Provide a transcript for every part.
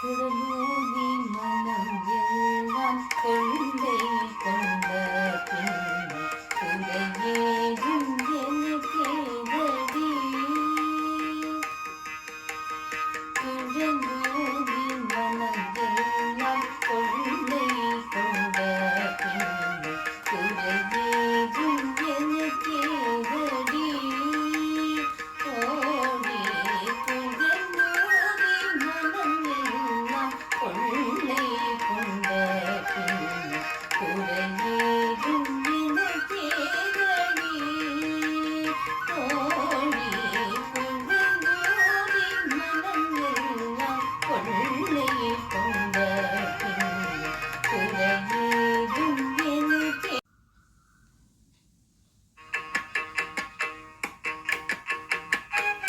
குடலூதி மனம் எல்லாம் கொள்ளை கொண்ட பின் குறையேதும் எனக்கேதடி குடலூதி மனம் எல்லாம் கொள்ளை கொண்ட பின் குறையேதும் எனக்கேதடி ஓடி குடலூதி மனம் எல்லாம் கொள்ளை கொண்ட பின் குறையேதும் எனக்கேதடி ஓடி குடலூதி மனம் எல்லாம் கொள்ளை கொண்ட பின் குறையேதும் எனக்கே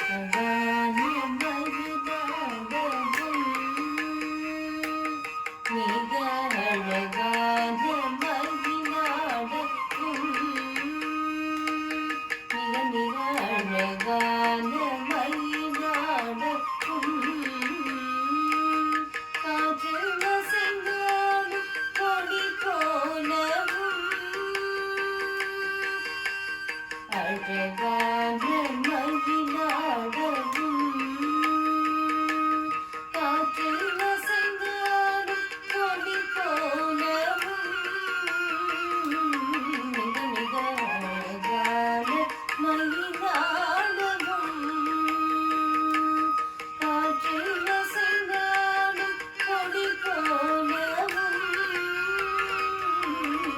அழகான மயிலாடவும் மிக அழகான மயிலாடவும் மிக மிக அழகான மயிலாடவும் காற்றில் அசைந்தாடும் கொடி போலவும் அழகான மயிலாடவும் காற்றில் அசைந்தாடும் கொடி போலவும் மிக மிக அழகான மயிலாடவும் காற்றில் அசைந்தாடும் கொடி போலவும்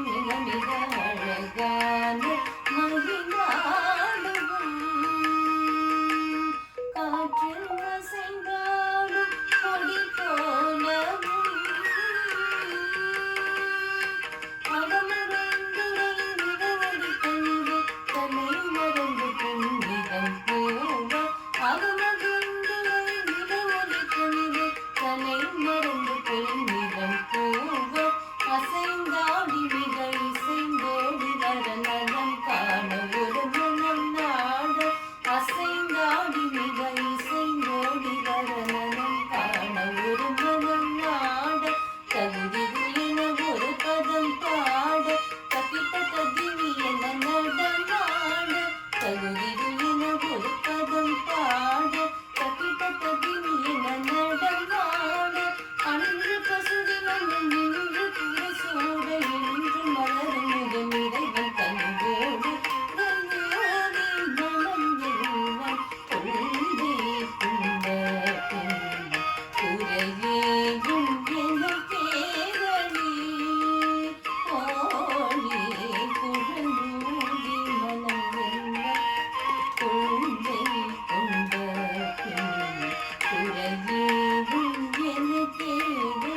மிக மிக அழகான மயிலாடவும் காற்றில் அசைந்தாடும் கொடி போலவும் அகமறந்துரை நிலவடி கண்டு தன்னை மறந்து புன்னிதம் போக அகமறந்துரை நிலவடி கண்டு தன்னை மறந்து புன்னிதம் போக அசைந்தாடி மிக இசைந்தோடி வர நலம் காண ஒரு மனம் நாட அசைந்தாடி மிக இசைந்தோடி வர நலம் காண ஒரு மனம் நாட தகுதிது என ஒரு பதம் பாட தப்பித்த ததிவி என நடமாட தகுதிது என ஒரு பதம் பாட தப்பித்த ததிவி என நடமாட அன்று பசுதி வந்து நின்று புற சூட என்று மலரும் முதல் இறைவன் கண்கோடு கண்ணோடி மனம் எல்லாம் கொள்ளை கொண்ட பின் குறையேதும் எனக்கேதடி ஓடி குழலூடி மனம் எல்லாம் கொள்ளை கொண்ட பின் குறையேதும் எனக்கேதடி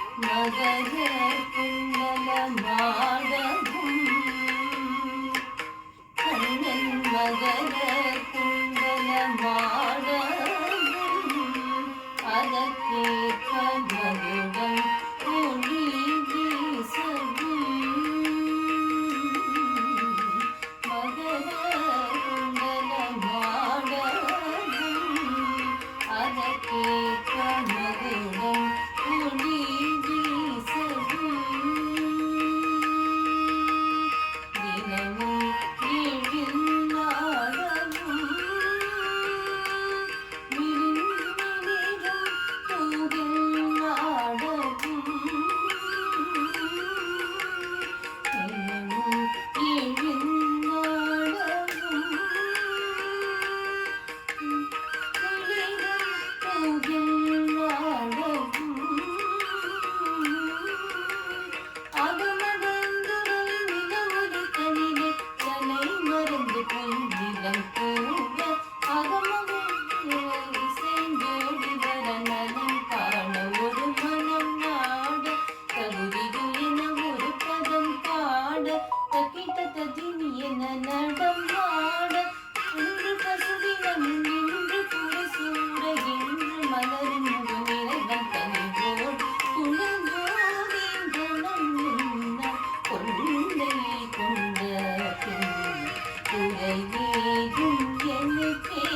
மகர குண்டல மாடவும் கண்ணன் மகர குண்டல மாடவும் அதற்கேற்ப மகுடம் ஒளி வீசவும் மகர குண்டல மாடவும் அதற்கேற்ப மகுடம் ஒளி வீசவும் தினமும் எழுநாடவும் விரிந்திடும் தூகில் நாடவும் தினமும் எழுநாடவும் விரிந்திடும் தூகில் நாடவும் அகமடந்துரை நிலவொலி கனிலே தன்னை மறந்து பொன்னிலம் போக அகமடந்துரை இசைந்தோடி வர நலம் காண ஒரு மனம் நாட தகுதிது என ஒரு பதம் பாட தக்கிட்ட ததினி என நடம் ஆட இன்று பசுதி வந்து நின்று புற சூட என்று மலரும் முகம் இறைவன் கனிவோடு குழந்தோ ஏதும் எனக்கே